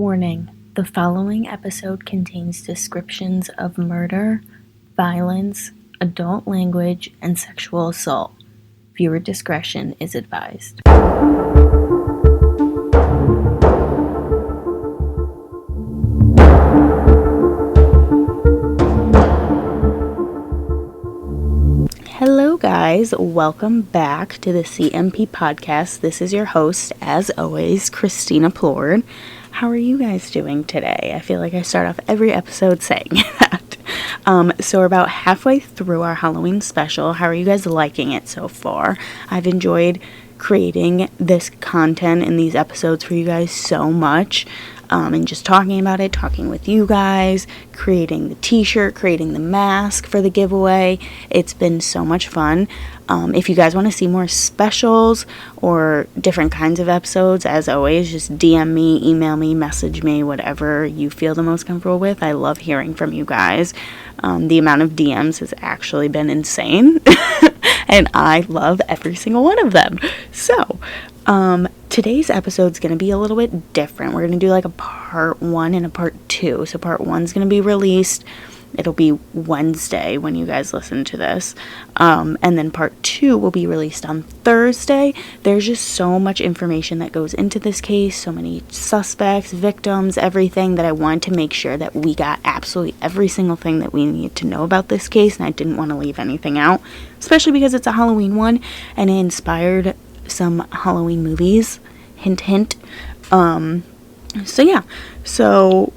Warning, the following episode contains descriptions of murder, violence, adult language, and sexual assault. Viewer discretion is advised. Hello guys, welcome back to the CMP podcast. This is your host, as always, ChristinaPlourd. How are you guys doing today? I feel like I start off every episode saying that. So we're about halfway through our Halloween special. How are you guys liking it so far? I've enjoyed creating this content in these episodes for you guys so much. And just talking about it, talking with you guys, creating the t-shirt, creating the mask for the giveaway. It's been so much fun. If you guys want to see more specials or different kinds of episodes, as always, just DM me, email me, message me, whatever you feel the most comfortable with. I love hearing from you guys. The amount of DMs has actually been insane, and I love every single one of them. So, today's episode is going to be a little bit different. We're going to do like a part 1 and a part 2. So part 1 is going to be released. It'll be Wednesday when you guys listen to this. And then part 2 will be released on Thursday. There's just so much information that goes into this case. So many suspects, victims, everything that I wanted to make sure that we got absolutely every single thing that we need to know about this case. And I didn't want to leave anything out, especially because it's a Halloween one and it inspired some Halloween movies, hint hint. So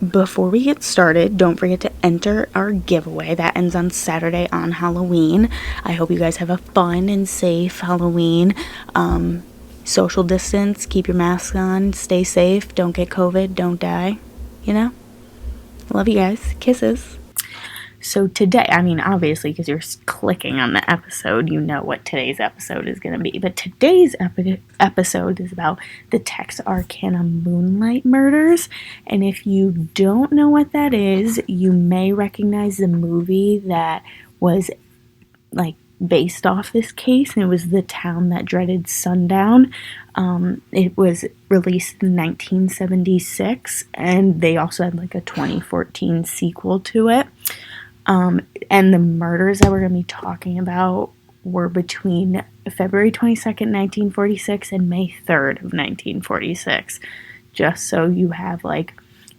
before we get started, don't forget to enter our giveaway that ends on Saturday on Halloween. I hope you guys have a fun and safe Halloween. Social distance, keep your mask on, stay safe, don't get COVID, don't die, love you guys, kisses. So today, obviously, because you're clicking on the episode, you know what today's episode is going to be. But today's episode is about the Texarkana Moonlight Murders. And if you don't know what that is, you may recognize the movie that was, based off this case. And it was The Town That Dreaded Sundown. It was released in 1976. And they also had, a 2014 sequel to it. And the murders that we're going to be talking about were between February 22nd, 1946 and May 3rd of 1946. Just so you have,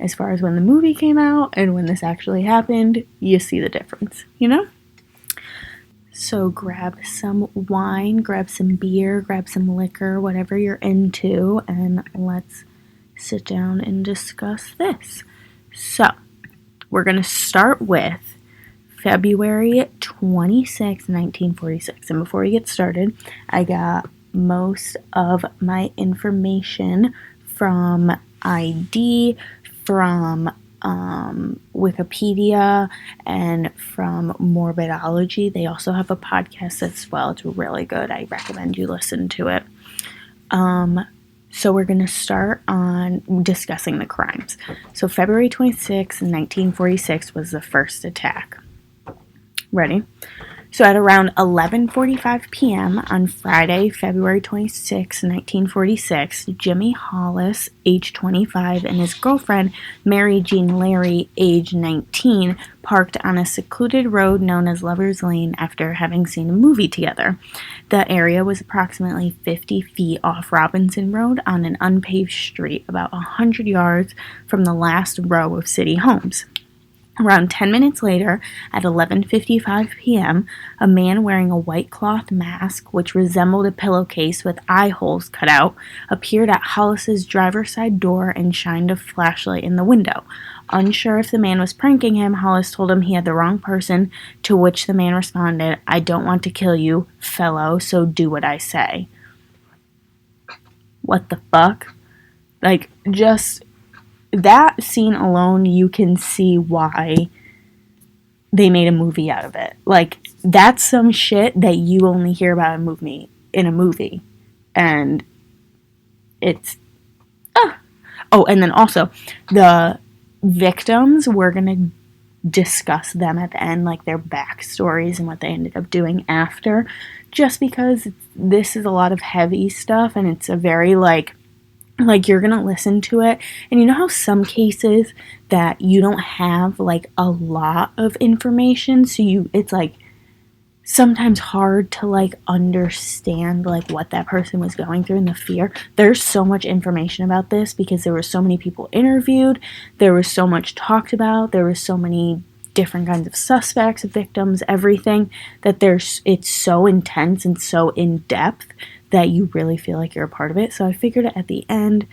as far as when the movie came out and when this actually happened, you see the difference, So grab some wine, grab some beer, grab some liquor, whatever you're into, and let's sit down and discuss this. So, we're going to start with February 26, 1946. And before we get started, I got most of my information from ID, from Wikipedia, and from Morbidology. They also have a podcast as well. It's really good. I recommend you listen to it. So we're going to start on discussing the crimes. So February 26, 1946 was the first attack. Ready? So at around 11:45 p.m. on Friday, February 26, 1946, Jimmy Hollis, age 25, and his girlfriend, Mary Jean Larry, age 19, parked on a secluded road known as Lover's Lane after having seen a movie together. The area was approximately 50 feet off Robinson Road on an unpaved street, about 100 yards from the last row of city homes. Around 10 minutes later, at 11:55 p.m., a man wearing a white cloth mask, which resembled a pillowcase with eye holes cut out, appeared at Hollis's driver's side door and shined a flashlight in the window. Unsure if the man was pranking him, Hollis told him he had the wrong person, to which the man responded, "I don't want to kill you, fellow, so do what I say." What the fuck? Just that scene alone, you can see why they made a movie out of it. That's some shit that you only hear about in a movie. And it's... Oh, and then also, the victims, we're going to discuss them at the end, their backstories and what they ended up doing after. Just because this is a lot of heavy stuff, and it's a very, like, you're gonna listen to it, and you know how some cases that you don't have, like, a lot of information, so it's, like, sometimes hard to, like, understand, like, what that person was going through and the fear. There's so much information about this because there were so many people interviewed, there was so much talked about, there was so many different kinds of suspects, victims, everything, that it's so intense and so in-depth that you really feel like you're a part of it. So I figured at the end,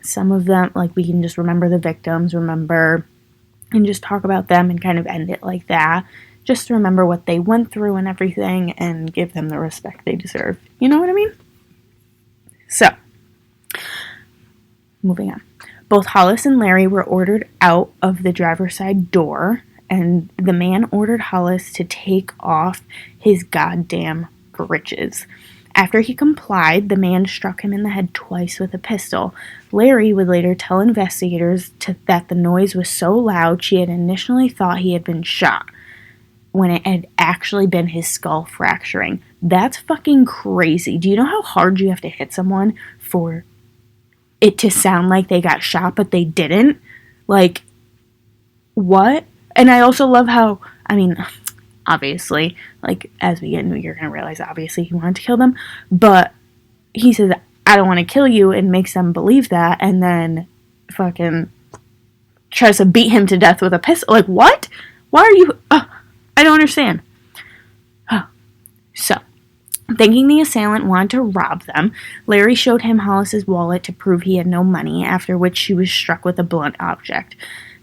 some of them, like, we can just remember the victims, and just talk about them and kind of end it like that. Just to remember what they went through and everything and give them the respect they deserve. You know what I mean? So, moving on. Both Hollis and Larry were ordered out of the driver's side door, and the man ordered Hollis to take off his goddamn breeches. After he complied, the man struck him in the head twice with a pistol. Larry would later tell investigators that the noise was so loud she had initially thought he had been shot, when it had actually been his skull fracturing. That's fucking crazy. Do you know how hard you have to hit someone for it to sound like they got shot, but they didn't? Like, what? And I also love how, I mean, obviously, like, as we get into it, you're going to realize, obviously, he wanted to kill them, but he says, I don't want to kill you, and makes them believe that, and then fucking tries to beat him to death with a pistol. Like, what? Why are you... I don't understand. So, thinking the assailant wanted to rob them, Larry showed him Hollis's wallet to prove he had no money, after which she was struck with a blunt object.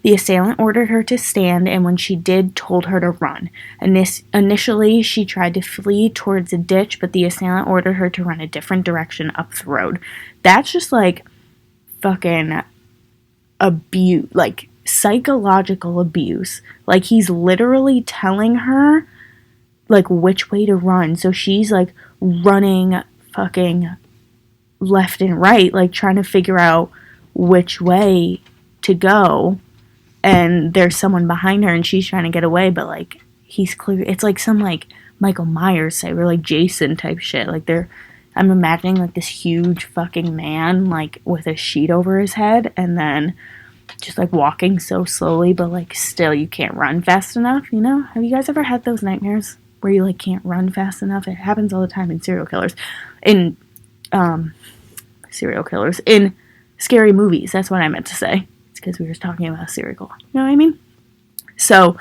The assailant ordered her to stand, and when she did, told her to run. Initially, she tried to flee towards a ditch, but the assailant ordered her to run a different direction up the road. That's just, like, fucking abuse, like, psychological abuse. Like, he's literally telling her, like, which way to run. So she's, like, running fucking left and right, like, trying to figure out which way to go. And there's someone behind her, and she's trying to get away, but, like, he's clear. It's like some, like, Michael Myers type, or, like, Jason type shit. Like, I'm imagining, like, this huge fucking man, like, with a sheet over his head, and then just, like, walking so slowly, but, like, still you can't run fast enough, you know? Have you guys ever had those nightmares where you, like, can't run fast enough? It happens all the time in serial killers. In scary movies. That's what I meant to say. It's because we were talking about serial. You know what I mean? So,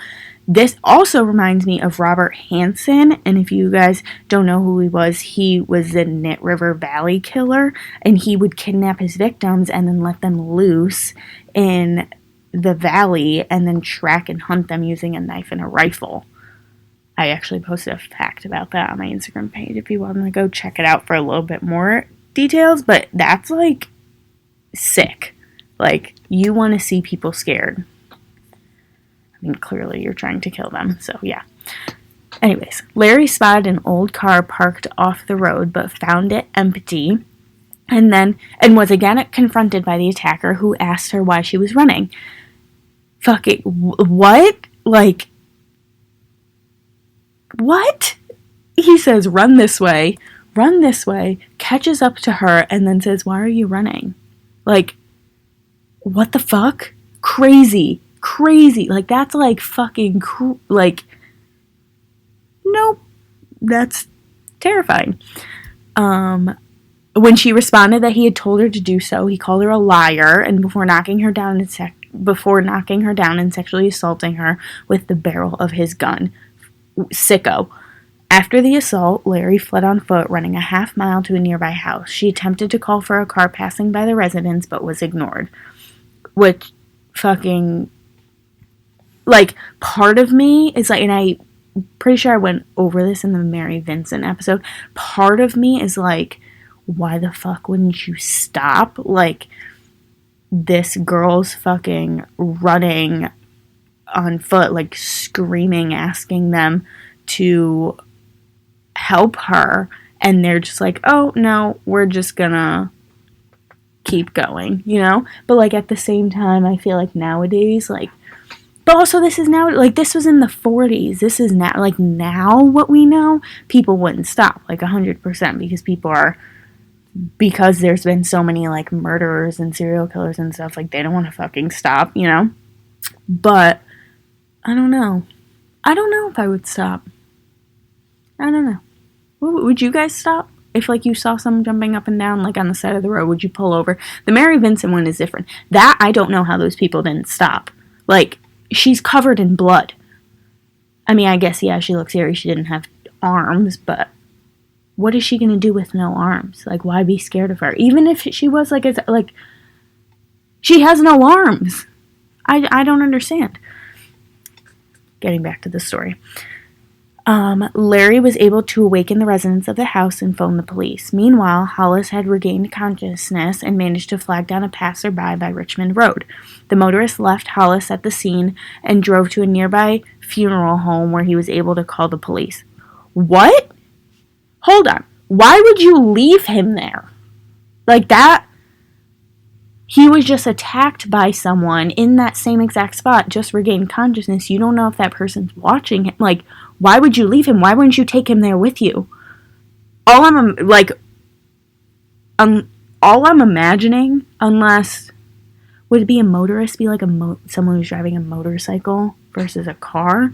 this also reminds me of Robert Hansen, and if you guys don't know who he was the Knit River Valley killer, and he would kidnap his victims and then let them loose in the valley and then track and hunt them using a knife and a rifle. I actually posted a fact about that on my Instagram page if you want to go check it out for a little bit more details, but that's, like, sick. Like, you want to see people scared. I mean, clearly you're trying to kill them, so yeah. Anyways, Larry spotted an old car parked off the road, but found it empty, and was again confronted by the attacker, who asked her why she was running. Fucking, what? Like, what? He says, run this way, catches up to her, and then says, why are you running? Like, what the fuck? Crazy. Like, that's, like, fucking, like, nope. That's terrifying. When she responded that he had told her to do so, he called her a liar, and before knocking her down and sexually assaulting her with the barrel of his gun. Sicko. After the assault, Larry fled on foot, running a half mile to a nearby house. She attempted to call for a car passing by the residence, but was ignored. Which, fucking, like, part of me is like, and I'm pretty sure I went over this in the Mary Vincent episode, part of me is like, why the fuck wouldn't you stop? Like, this girl's fucking running on foot, like, screaming, asking them to help her, and they're just like, oh, no, we're just gonna keep going, you know? But, like, at the same time, I feel like nowadays, like, but also this is now, like, this was in the 40s, this is now, like, now what we know, people wouldn't stop, like, 100%, because people are because there's been so many, like, murderers and serial killers and stuff, like, they don't want to fucking stop, you know? But, I don't know. I don't know if I would stop. I don't know. Would you guys stop? If, like, you saw someone jumping up and down, like, on the side of the road, would you pull over? The Mary Vincent one is different. That, I don't know how those people didn't stop. Like, she's covered in blood. I mean, I guess, yeah, she looks scary. She didn't have arms, but what is she going to do with no arms? Like, why be scared of her? Even if she was, like, she has no arms. I don't understand. Getting back to the story. Larry was able to awaken the residents of the house and phone the police. Meanwhile, Hollis had regained consciousness and managed to flag down a passerby by Richmond Road. The motorist left Hollis at the scene and drove to a nearby funeral home where he was able to call the police. What? Hold on. Why would you leave him there? Like that? He was just attacked by someone in that same exact spot, just regained consciousness. You don't know if that person's watching him. Like, why would you leave him? Why wouldn't you take him there with you? All I'm imagining, unless, would it be a motorist, be like someone who's driving a motorcycle versus a car?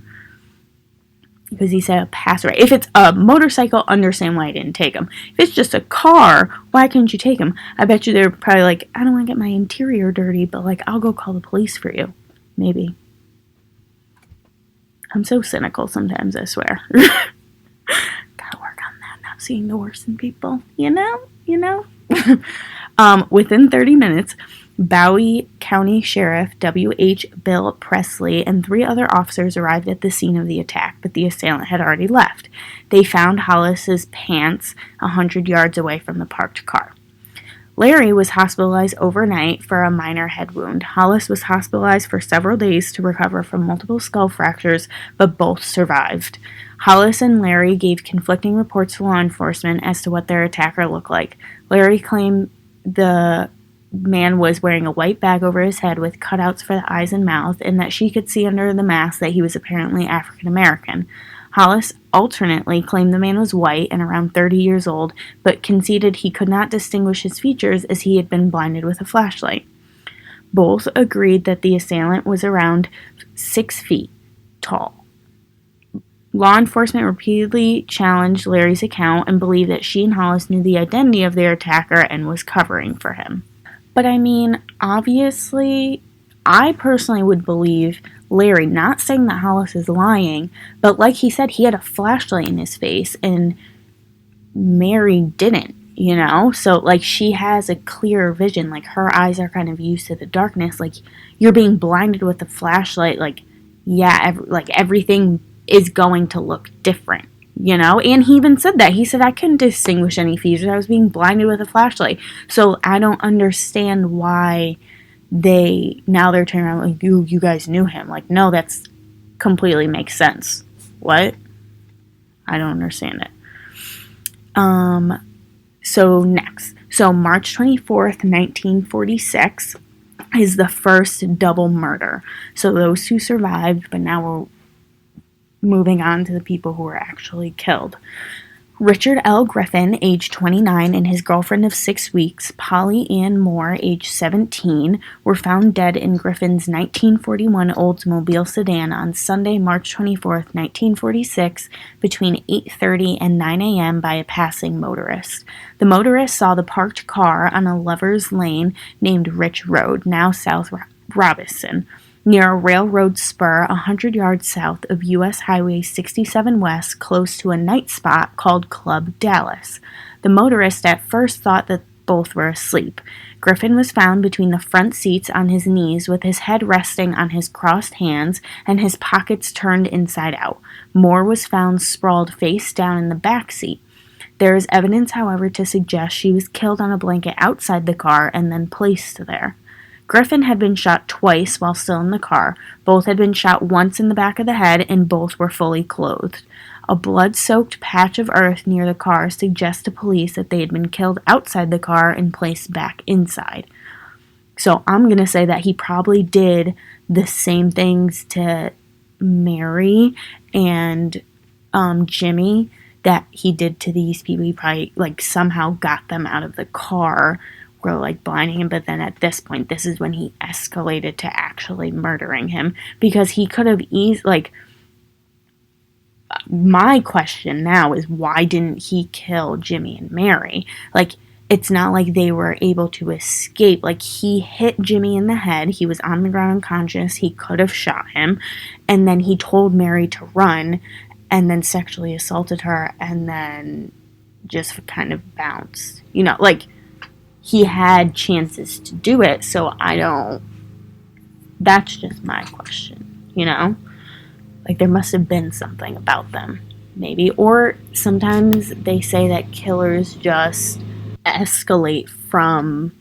Because he said a passerby. If it's a motorcycle, understand why I didn't take him. If it's just a car, why couldn't you take him? I bet you they're probably like, I don't want to get my interior dirty, but like, I'll go call the police for you. Maybe. I'm so cynical sometimes, I swear. Gotta work on that, not seeing the worst in people. You know? Within 30 minutes, Bowie County Sheriff W.H. Bill Presley and 3 other officers arrived at the scene of the attack, but the assailant had already left. They found Hollis's pants 100 yards away from the parked car. Larry was hospitalized overnight for a minor head wound. Hollis was hospitalized for several days to recover from multiple skull fractures, but both survived. Hollis and Larry gave conflicting reports to law enforcement as to what their attacker looked like. Larry claimed the man was wearing a white bag over his head with cutouts for the eyes and mouth, and that she could see under the mask that he was apparently African American. Hollis alternately claimed the man was white and around 30 years old, but conceded he could not distinguish his features as he had been blinded with a flashlight. Both agreed that the assailant was around 6 feet tall. Law enforcement repeatedly challenged Larry's account and believed that she and Hollis knew the identity of their attacker and was covering for him. But I mean, obviously, I personally would believe Larry, not saying that Hollis is lying, but like he said, he had a flashlight in his face and Mary didn't, you know? So, like, she has a clearer vision. Like, her eyes are kind of used to the darkness. Like, you're being blinded with a flashlight. Like, yeah, everything is going to look different, you know? And he even said that. He said, I couldn't distinguish any features. I was being blinded with a flashlight. So I don't understand why they're turning around like, you guys knew him. Like, no, that's completely makes sense. What? I don't understand it. So next. So March 24th, 1946 is the first double murder. So those 2 survived, but now we're moving on to the people who were actually killed. Richard L. Griffin, age 29, and his girlfriend of 6 weeks, Polly Ann Moore, age 17, were found dead in Griffin's 1941 Oldsmobile sedan on Sunday, March 24, 1946, between 8:30 and 9 a.m. by a passing motorist. The motorist saw the parked car on a lover's lane named Rich Road, now South Robinson, near a railroad spur 100 yards south of U.S. Highway 67 West, close to a night spot called Club Dallas. The motorist at first thought that both were asleep. Griffin was found between the front seats on his knees with his head resting on his crossed hands and his pockets turned inside out. Moore was found sprawled face down in the back seat. There is evidence, however, to suggest she was killed on a blanket outside the car and then placed there. Griffin had been shot twice while still in the car. Both had been shot once in the back of the head, and both were fully clothed. A blood-soaked patch of earth near the car suggests to police that they had been killed outside the car and placed back inside. So I'm going to say that he probably did the same things to Mary and Jimmy that he did to these people. He probably, like, somehow got them out of the car, or, like, blinding him. But then at this point, this is when he escalated to actually murdering him. Because he could have like, my question now is, why didn't he kill Jimmy and Mary? Like, it's not like they were able to escape. Like, he hit Jimmy in the head. He was on the ground unconscious. He could have shot him. And then he told Mary to run, and then sexually assaulted her, and then just kind of bounced. You know, like, he had chances to do it, so that's just my question, you know? Like, there must have been something about them, maybe. Or sometimes they say that killers just escalate from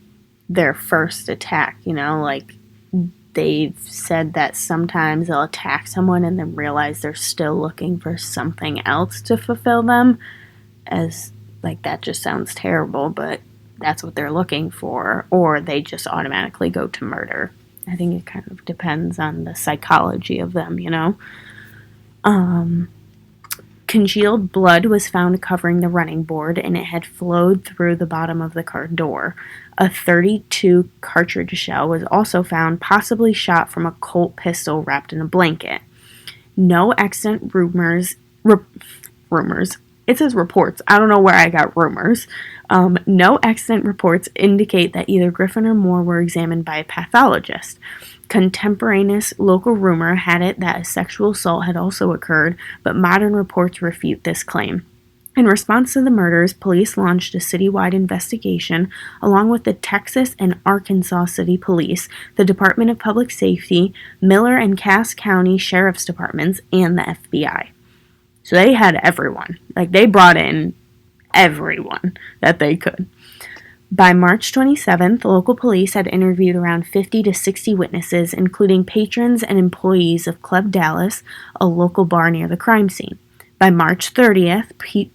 their first attack, you know? Like, they've said that sometimes they'll attack someone and then realize they're still looking for something else to fulfill them. As, like, that just sounds terrible, but that's what they're looking for. Or they just automatically go to murder. I think it kind of depends on the psychology of them, you know? Congealed blood was found covering the running board, and it had flowed through the bottom of the car door. A .32 cartridge shell was also found, possibly shot from a Colt pistol wrapped in a blanket. No accident rumors. It says reports. I don't know where I got rumors. No accident reports indicate that either Griffin or Moore were examined by a pathologist. Contemporaneous local rumor had it that a sexual assault had also occurred, but modern reports refute this claim. In response to the murders, police launched a citywide investigation along with the Texas and Arkansas City Police, the Department of Public Safety, Miller and Cass County Sheriff's Departments, and the FBI. So they had everyone. Like, they brought in everyone that they could. By March 27th, local police had interviewed around 50 to 60 witnesses, including patrons and employees of Club Dallas, a local bar near the crime scene. By March 30th,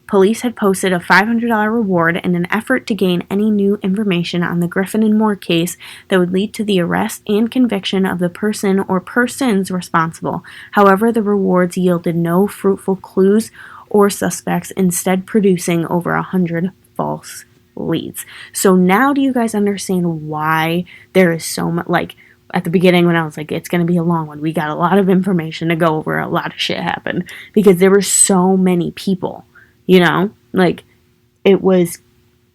police had posted a $500 reward in an effort to gain any new information on the Griffin and Moore case that would lead to the arrest and conviction of the person or persons responsible. However, the rewards yielded no fruitful clues or suspects, instead producing over 100 false leads. So now do you guys understand why there is so much, like, at the beginning when I was like, it's going to be a long one, we got a lot of information to go over, a lot of shit happened, because there were so many people, you know? Like, it was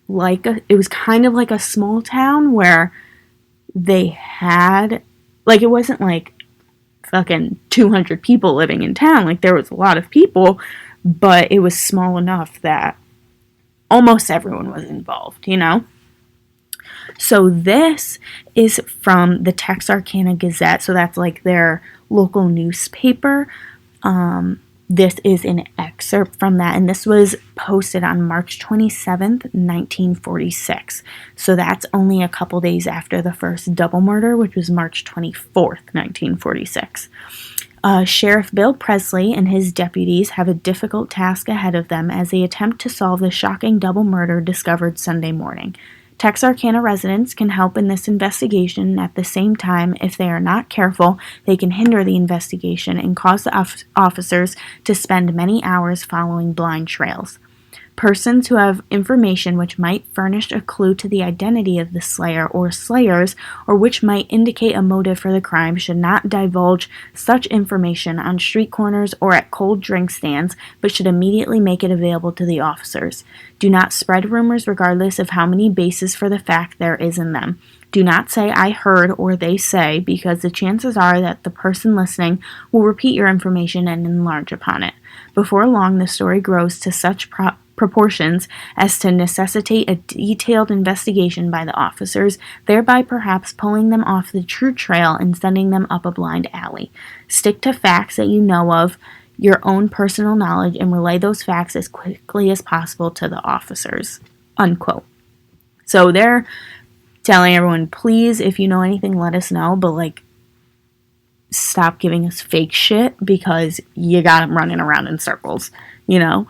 kind of like a small town where they had, like, it wasn't like fucking 200 people living in town, like, there was a lot of people, but it was small enough that almost everyone was involved, you know? So this is from the Texarkana Gazette, so that's like their local newspaper. This is an excerpt from that, and this was posted on March 27th, 1946. So that's only a couple days after the first double murder, which was March 24th, 1946. Sheriff Bill Presley and his deputies have a difficult task ahead of them as they attempt to solve the shocking double murder discovered Sunday morning. Texarkana residents can help in this investigation. At the same time, if they are not careful, they can hinder the investigation and cause the officers to spend many hours following blind trails. Persons who have information which might furnish a clue to the identity of the slayer or slayers, or which might indicate a motive for the crime, should not divulge such information on street corners or at cold drink stands, but should immediately make it available to the officers. Do not spread rumors regardless of how many bases for the fact there is in them. Do not say "I heard" or "they say," because the chances are that the person listening will repeat your information and enlarge upon it. Before long, the story grows to such proportions as to necessitate a detailed investigation by the officers, thereby perhaps pulling them off the true trail and sending them up a blind alley. Stick to facts that you know of, your own personal knowledge, and relay those facts as quickly as possible to the officers. Unquote. So they're telling everyone, please, if you know anything, let us know, but, like, stop giving us fake shit, because you got them running around in circles, you know?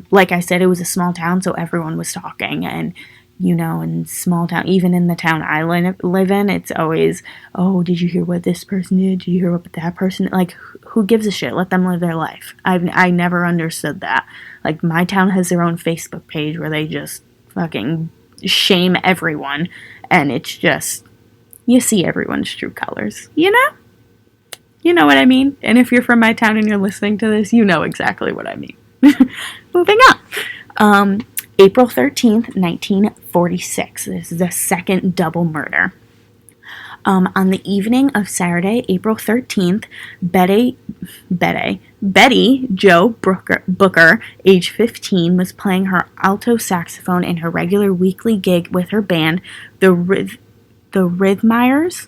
Like I said, it was a small town, so everyone was talking, and, you know, in small town, even in the town I live in, it's always, oh, did you hear what this person did? Did you hear what that person did? Like, who gives a shit? Let them live their life. I never understood that. Like, my town has their own Facebook page where they just fucking shame everyone, and it's just, you see everyone's true colors, you know? You know what I mean? And if you're from my town and you're listening to this, you know exactly what I mean. Moving on. April 13th, 1946. This is the second double murder. On the evening of Saturday, April 13th, Betty Jo Booker, age 15, was playing her alto saxophone in her regular weekly gig with her band, the Rhythmires,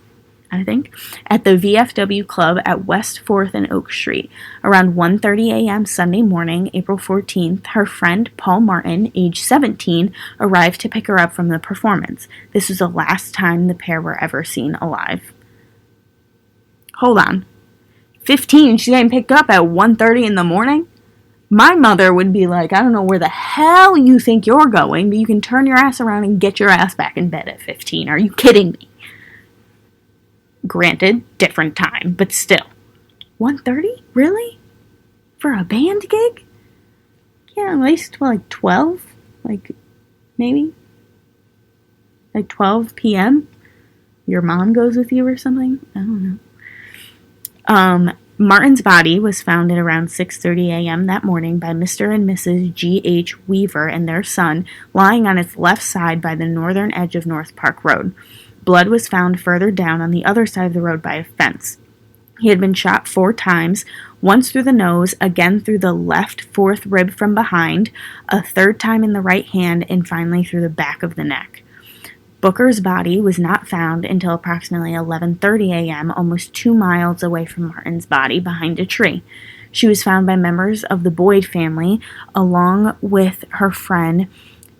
I think, at the VFW Club at West 4th and Oak Street. Around 1:30 a.m. Sunday morning, April 14th, her friend Paul Martin, age 17, arrived to pick her up from the performance. This was the last time the pair were ever seen alive. Hold on. 15, she's getting picked up at 1:30 in the morning? My mother would be like, I don't know where the hell you think you're going, but you can turn your ass around and get your ass back in bed at 15. Are you kidding me? Granted, different time, but still. 1:30? Really? For a band gig? Yeah, at least like 12? Like, maybe? Like 12 p.m.? Your mom goes with you or something? I don't know. Martin's body was found at around 6:30 a.m. that morning by Mr. and Mrs. G.H. Weaver and their son, lying on its left side by the northern edge of North Park Road. Blood was found further down on the other side of the road by a fence. He had been shot 4 times, once through the nose, again through the left fourth rib from behind, a third time in the right hand, and finally through the back of the neck. Booker's body was not found until approximately 11:30 a.m., almost 2 miles away from Martin's body, behind a tree. She was found by members of the Boyd family, along with her friend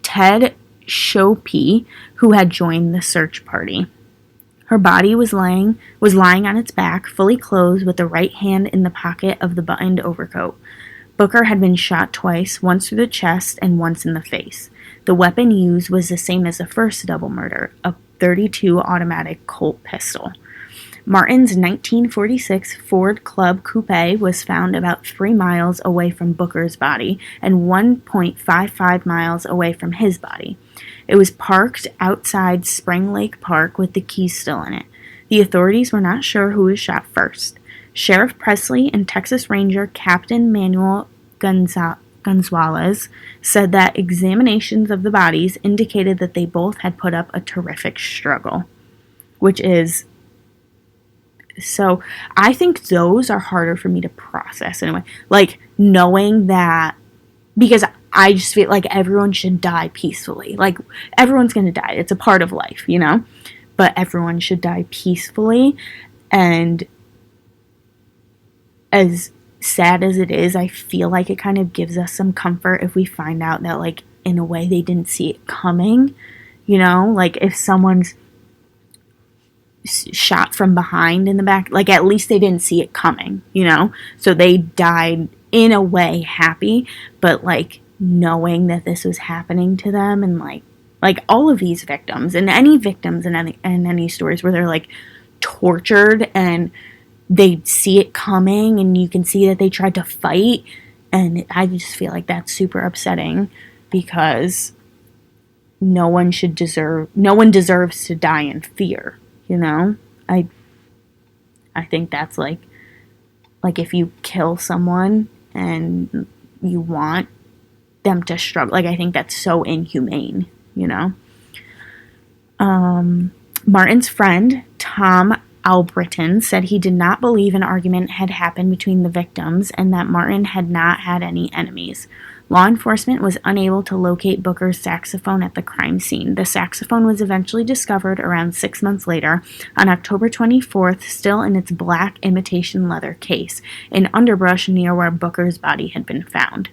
Ted Shopee, who had joined the search party. Her body was lying on its back, fully clothed, with the right hand in the pocket of the buttoned overcoat. Booker had been shot twice, once through the chest and once in the face. The weapon used was the same as the first double murder, a .32 automatic Colt pistol. Martin's 1946 Ford Club Coupe was found about 3 miles away from Booker's body and 1.55 miles away from his body. It was parked outside Spring Lake Park with the keys still in it. The authorities were not sure who was shot first. Sheriff Presley and Texas Ranger Captain Manuel Gonzalez said that examinations of the bodies indicated that they both had put up a terrific struggle, which is... So, I think those are harder for me to process in a way. Like, knowing that, because I just feel like everyone should die peacefully. Like, everyone's going to die. It's a part of life, you know? But everyone should die peacefully. And as sad as it is, I feel like it kind of gives us some comfort if we find out that, like, in a way they didn't see it coming. You know? Like, if someone's shot from behind in the back, like, at least they didn't see it coming, you know? So they died in a way happy, but, like, knowing that this was happening to them, and like all of these victims and any victims in any stories where they're, like, tortured and they see it coming and you can see that they tried to fight, and I just feel like that's super upsetting, because no one deserves to die in fear. You know, I think that's like if you kill someone and you want them to struggle, like, I think that's so inhumane, you know. Martin's friend, Tom Albritton, said he did not believe an argument had happened between the victims and that Martin had not had any enemies. Law enforcement was unable to locate Booker's saxophone at the crime scene. The saxophone was eventually discovered around 6 months later, on October 24th, still in its black imitation leather case, in underbrush near where Booker's body had been found.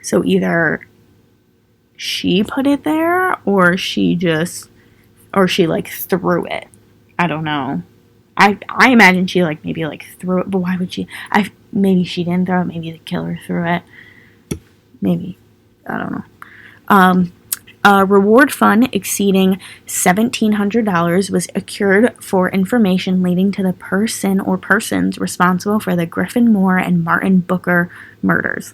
So either she put it there, or she like threw it. I don't know. I imagine she maybe threw it, but why would she? Maybe she didn't throw it. Maybe the killer threw it. Maybe. I don't know. A reward fund exceeding $1,700 was accrued for information leading to the person or persons responsible for the Griffin Moore and Martin Booker murders.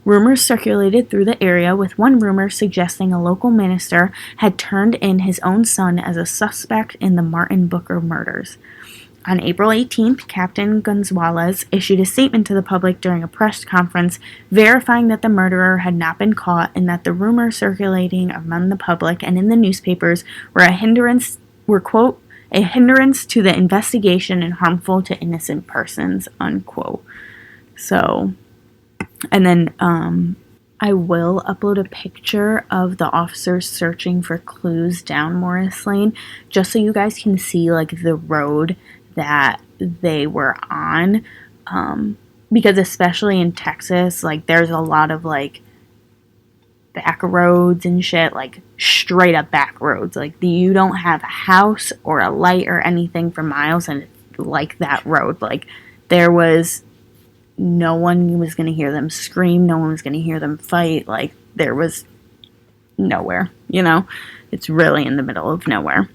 Rumors circulated through the area, with one rumor suggesting a local minister had turned in his own son as a suspect in the Martin Booker murders. On April 18th, Captain Gonzalez issued a statement to the public during a press conference verifying that the murderer had not been caught and that the rumors circulating among the public and in the newspapers were quote, a hindrance to the investigation and harmful to innocent persons, unquote. So, and then I will upload a picture of the officers searching for clues down Morris Lane, just so you guys can see, like, the road that they were on, because especially in Texas, like, there's a lot of, like, back roads and shit, like, straight up back roads, like, you don't have a house or a light or anything for miles, and it's like that road, like, no one was going to hear them scream, no one was going to hear them fight, like, there was nowhere, you know, it's really in the middle of nowhere.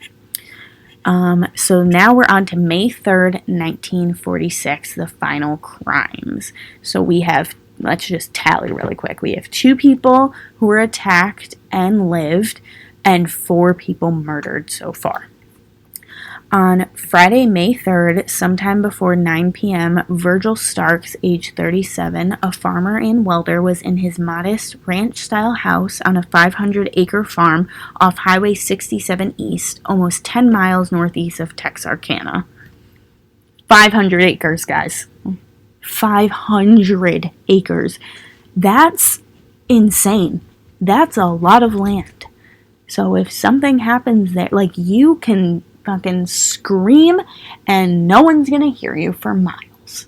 So now we're on to May 3rd, 1946, the final crimes. So we have, let's just tally really quick. We have 2 people who were attacked and lived, and 4 people murdered so far. On Friday, May 3rd, sometime before 9 p.m., Virgil Starks, age 37, a farmer and welder, was in his modest ranch-style house on a 500-acre farm off Highway 67 East, almost 10 miles northeast of Texarkana. 500 acres, guys. 500 acres. That's insane. That's a lot of land. So if something happens there, like, you can fucking scream and no one's gonna hear you for miles.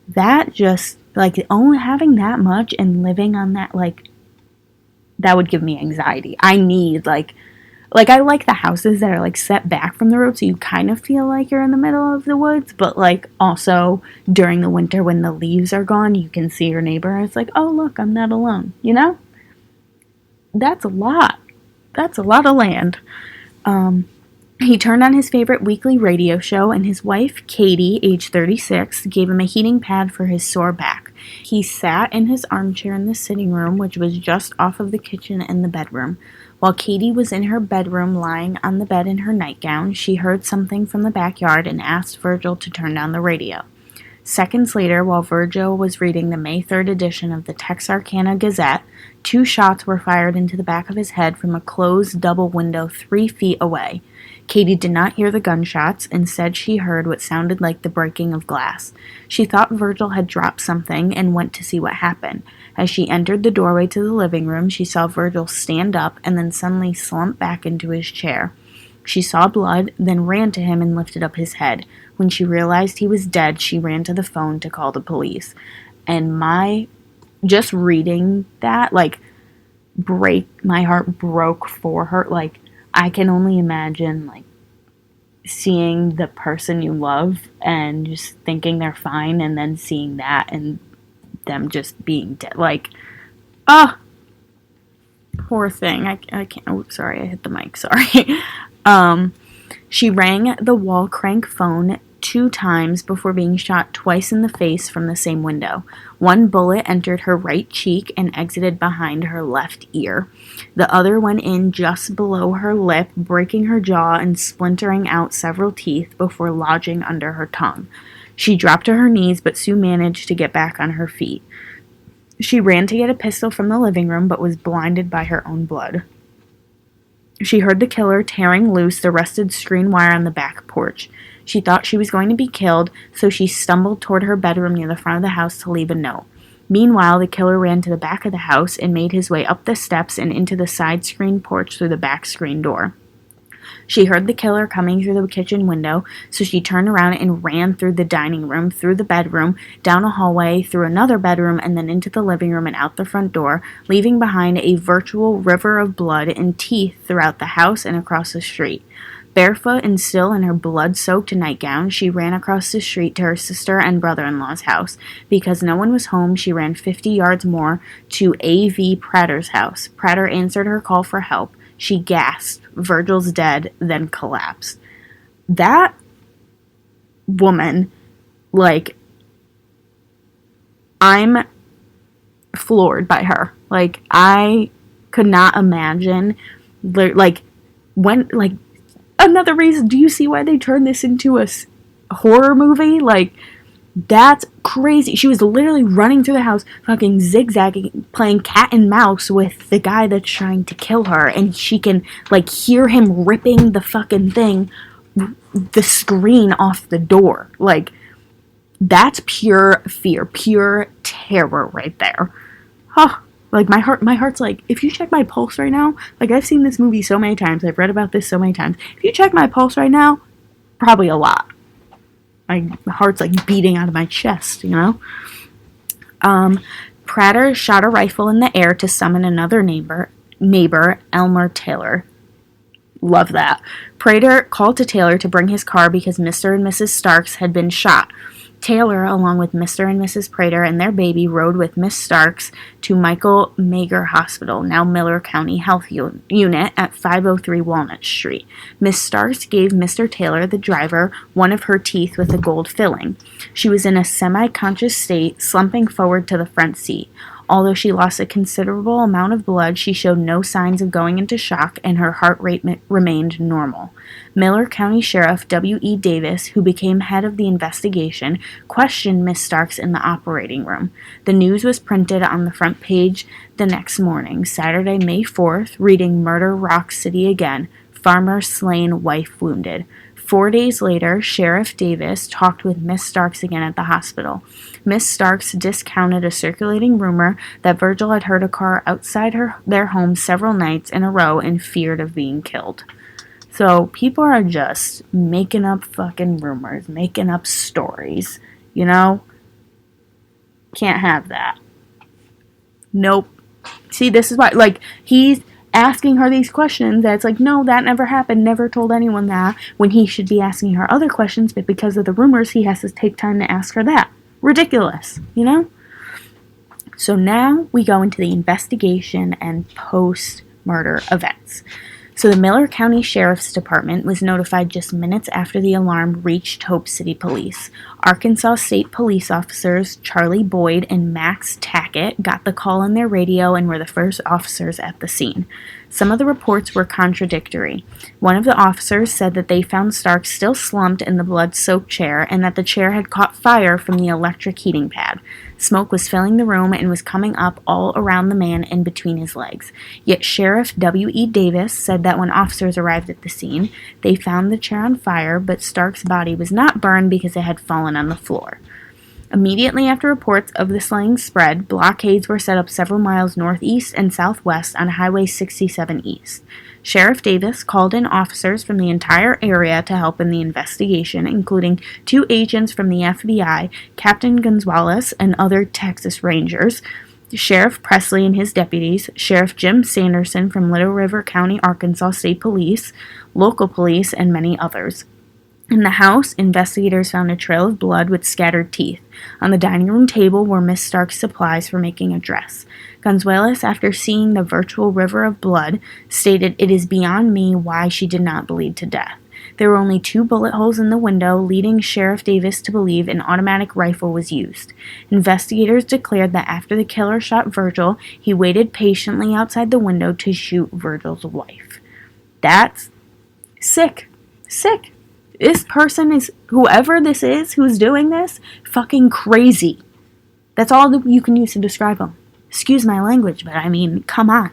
That just, like, only having that much and living on that, like, that would give me anxiety. I need, like I like the houses that are, like, set back from the road, so you kind of feel like you're in the middle of the woods, but, like, also during the winter when the leaves are gone, you can see your neighbor. It's like, oh, look, I'm not alone, you know? That's a lot. That's a lot of land. He turned on his favorite weekly radio show, and his wife, Katie, age 36, gave him a heating pad for his sore back. He sat in his armchair in the sitting room, which was just off of the kitchen and the bedroom. While Katie was in her bedroom lying on the bed in her nightgown, she heard something from the backyard and asked Virgil to turn down the radio. Seconds later, while Virgil was reading the May 3rd edition of the Texarkana Gazette, 2 shots were fired into the back of his head from a closed double window 3 feet away. Katie did not hear the gunshots. Instead, she heard what sounded like the breaking of glass. She thought Virgil had dropped something and went to see what happened. As she entered the doorway to the living room, she saw Virgil stand up and then suddenly slump back into his chair. She saw blood, then ran to him and lifted up his head. When she realized he was dead, she ran to the phone to call the police. And just reading that, like, my heart broke for her. Like, I can only imagine, like, seeing the person you love and just thinking they're fine, and then seeing that and them just being dead. Like, poor thing. I can't. Oh, sorry, I hit the mic. Sorry. She rang the wall crank phone 2 times before being shot twice in the face from the same window. One bullet entered her right cheek and exited behind her left ear. The other went in just below her lip, breaking her jaw and splintering out several teeth before lodging under her tongue. She dropped to her knees, but soon managed to get back on her feet. She ran to get a pistol from the living room, but was blinded by her own blood. She heard the killer tearing loose the rusted screen wire on the back porch. She thought she was going to be killed, so she stumbled toward her bedroom near the front of the house to leave a note. Meanwhile, the killer ran to the back of the house and made his way up the steps and into the side screen porch through the back screen door. She heard the killer coming through the kitchen window, so she turned around and ran through the dining room, through the bedroom, down a hallway, through another bedroom, and then into the living room and out the front door, leaving behind a virtual river of blood and teeth throughout the house and across the street. Barefoot and still in her blood-soaked nightgown, she ran across the street to her sister and brother-in-law's house. Because no one was home, she ran 50 yards more to A.V. Prater's house. Prater answered her call for help. She gasped, "Virgil's dead," then collapsed. That woman, like, I'm floored by her. Like, I could not imagine, like, when, like, another reason, do you see why they turned this into a horror movie? Like, that's crazy. She was literally running through the house, fucking zigzagging, playing cat and mouse with the guy that's trying to kill her, and she can, like, hear him ripping the fucking thing, the screen off the door. Like, that's pure fear, pure terror right there. Huh. Like, my heart's like, if you check my pulse right now, like, I've seen this movie so many times, I've read about this so many times. If you check my pulse right now, probably a lot. My heart's, like, beating out of my chest, you know? Prater shot a rifle in the air to summon another neighbor, Elmer Taylor. Love that. Prater called to Taylor to bring his car because Mr. and Mrs. Starks had been shot. Taylor, along with Mr. and Mrs. Prater and their baby, rode with Miss Starks to Michael Mager Hospital, now Miller County Health Unit, at 503 Walnut Street. Miss Starks gave Mr. Taylor, the driver, one of her teeth with a gold filling. She was in a semi-conscious state, slumping forward to the front seat. Although she lost a considerable amount of blood, she showed no signs of going into shock, and her heart rate remained normal. Miller County Sheriff W.E. Davis, who became head of the investigation, questioned Miss Starks in the operating room. The news was printed on the front page the next morning, Saturday, May 4th, reading "Murder Rocks City Again. Farmer slain, wife wounded." 4 days later, Sheriff Davis talked with Miss Starks again at the hospital. Miss Starks discounted a circulating rumor that Virgil had heard a car outside their home several nights in a row and feared of being killed. So people are just making up fucking rumors, making up stories, you know? Can't have that. Nope. See, this is why, like, he's asking her these questions that's like, no, that never happened, never told anyone that, when he should be asking her other questions, but because of the rumors, he has to take time to ask her that. Ridiculous, you know? So now we go into the investigation and post-murder events. So the Miller County Sheriff's Department was notified just minutes after the alarm reached Hope City Police. Arkansas State Police officers Charlie Boyd and Max Tackett got the call on their radio and were the first officers at the scene. Some of the reports were contradictory. One of the officers said that they found Stark still slumped in the blood-soaked chair and that the chair had caught fire from the electric heating pad. Smoke was filling the room and was coming up all around the man and between his legs. Yet Sheriff W.E. Davis said that when officers arrived at the scene, they found the chair on fire, but Stark's body was not burned because it had fallen on the floor. Immediately after reports of the slaying spread, blockades were set up several miles northeast and southwest on Highway 67 East. Sheriff Davis called in officers from the entire area to help in the investigation, including 2 agents from the FBI, Captain Gonzalez, and other Texas Rangers, Sheriff Presley and his deputies, Sheriff Jim Sanderson from Little River County, Arkansas State Police, local police, and many others. In the house, investigators found a trail of blood with scattered teeth. On the dining room table were Miss Stark's supplies for making a dress. Gonzalez, after seeing the virtual river of blood, stated, "It is beyond me why she did not bleed to death." There were only 2 bullet holes in the window, leading Sheriff Davis to believe an automatic rifle was used. Investigators declared that after the killer shot Virgil, he waited patiently outside the window to shoot Virgil's wife. That's sick. Sick. This person is, whoever this is who's doing this, fucking crazy. That's all that you can use to describe them. Excuse my language, but I mean, come on.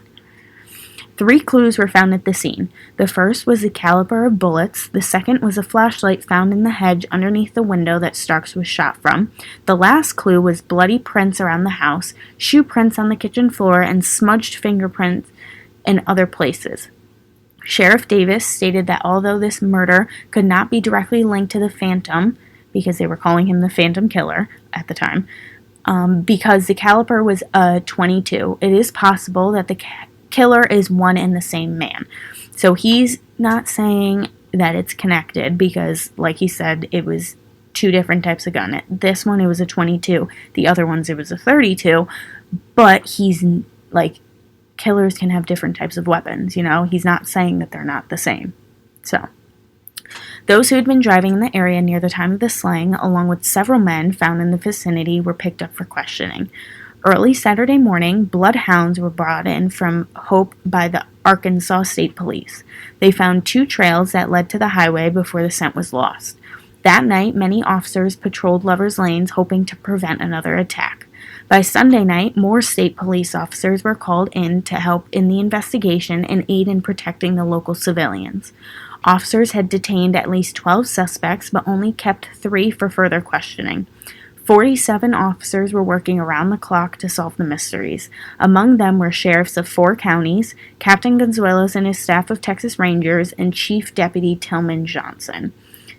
3 clues were found at the scene. The first was the caliber of bullets. The second was a flashlight found in the hedge underneath the window that Starks was shot from. The last clue was bloody prints around the house, shoe prints on the kitchen floor, and smudged fingerprints in other places. Sheriff Davis stated that although this murder could not be directly linked to the Phantom, because they were calling him the Phantom Killer at the time, because the caliber was a .22, it is possible that the killer is one and the same man. So he's not saying that it's connected because, like he said, it was 2 different types of gun. This one, it was a .22. The other ones, it was a .32. But he's, like, killers can have different types of weapons, you know? He's not saying that they're not the same. So, those who had been driving in the area near the time of the slaying, along with several men found in the vicinity, were picked up for questioning. Early Saturday morning, bloodhounds were brought in from Hope by the Arkansas State Police. They found 2 trails that led to the highway before the scent was lost. That night, many officers patrolled Lovers Lanes, hoping to prevent another attack. By Sunday night, more state police officers were called in to help in the investigation and aid in protecting the local civilians. Officers had detained at least 12 suspects, but only kept 3 for further questioning. 47 officers were working around the clock to solve the mysteries. Among them were sheriffs of 4 counties, Captain Gonzalez and his staff of Texas Rangers, and Chief Deputy Tillman Johnson.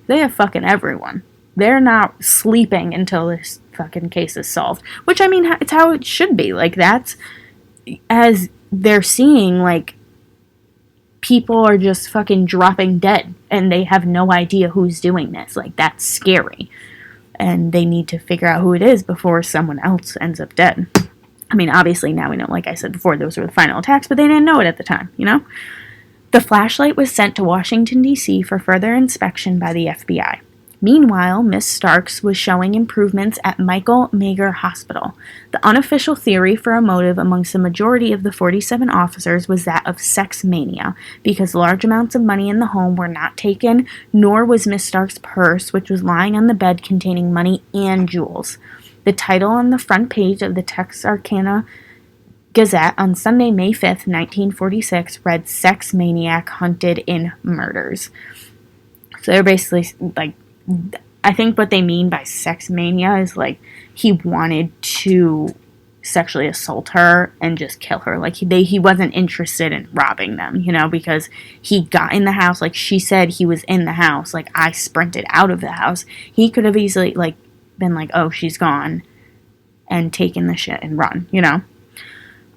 They have fucking everyone. They're not sleeping until this fucking case is solved. Which, I mean, it's how it should be. Like, that's, as they're seeing, like, people are just fucking dropping dead, and they have no idea who's doing this. Like, that's scary. And they need to figure out who it is before someone else ends up dead. I mean, obviously, now we know, like I said before, those were the final attacks, but they didn't know it at the time, you know? The flashlight was sent to Washington, D.C. for further inspection by the FBI. Meanwhile, Miss Starks was showing improvements at Michael Mager Hospital. The unofficial theory for a motive amongst the majority of the 47 officers was that of sex mania, because large amounts of money in the home were not taken, nor was Miss Starks' purse, which was lying on the bed containing money and jewels. The title on the front page of the Texarkana Gazette on Sunday, May 5th, 1946, read, "Sex Maniac Hunted in Murders." So they're basically, like, I think what they mean by sex mania is, like, he wanted to sexually assault her and just kill her. Like, he wasn't interested in robbing them, you know, because he got in the house. Like, she said he was in the house. Like, I sprinted out of the house. He could have easily, like, been like, oh, she's gone, and taken the shit and run, you know.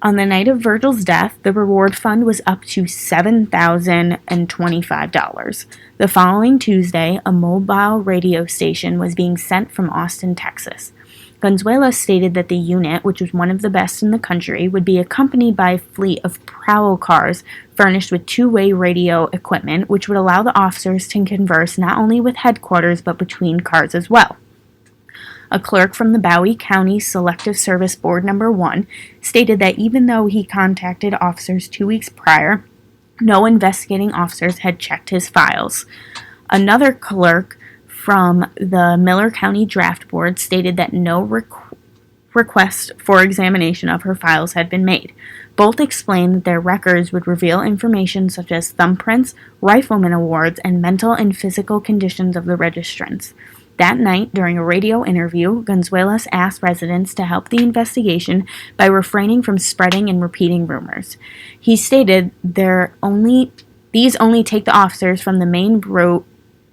On the night of Virgil's death, the reward fund was up to $7,025. The following Tuesday, a mobile radio station was being sent from Austin, Texas. Gonzalez stated that the unit, which was one of the best in the country, would be accompanied by a fleet of prowl cars furnished with 2-way radio equipment, which would allow the officers to converse not only with headquarters but between cars as well. A clerk from the Bowie County Selective Service Board No. 1 stated that even though he contacted officers 2 weeks prior, no investigating officers had checked his files. Another clerk from the Miller County Draft Board stated that no request for examination of her files had been made. Both explained that their records would reveal information such as thumbprints, rifleman awards, and mental and physical conditions of the registrants. That night, during a radio interview, Gonzalez asked residents to help the investigation by refraining from spreading and repeating rumors. He stated these only take the officers from the main route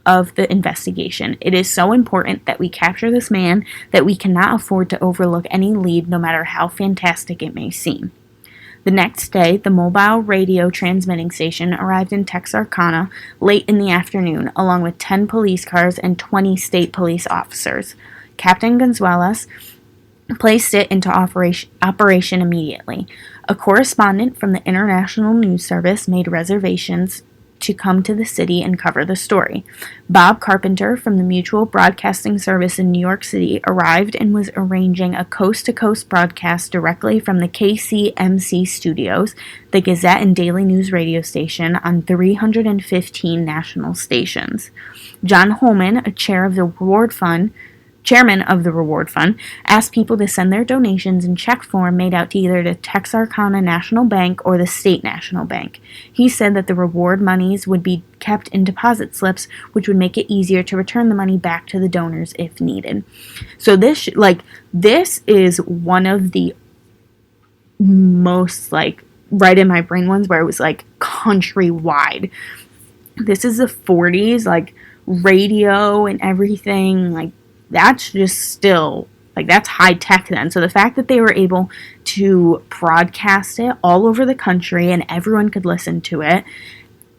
of the investigation. It is so important that we capture this man that we cannot afford to overlook any lead, no matter how fantastic it may seem. The next day, the mobile radio transmitting station arrived in Texarkana late in the afternoon, along with 10 police cars and 20 state police officers. Captain Gonzalez placed it into operation immediately. A correspondent from the International News Service made reservations to come to the city and cover the story. Bob Carpenter from the Mutual Broadcasting Service in New York City arrived and was arranging a coast-to-coast broadcast directly from the KCMC studios, the Gazette and Daily News radio station, on 315 national stations. John Holman, a chairman of the Reward Fund, asked people to send their donations in check form made out to either the Texarkana National Bank or the State National Bank. He said that the reward monies would be kept in deposit slips, which would make it easier to return the money back to the donors if needed. So this is one of the most, like, right in my brain ones where it was, like, countrywide. This is the 40s, like, radio and everything, like, that's just still, like, that's high tech then. So the fact that they were able to broadcast it all over the country and everyone could listen to it,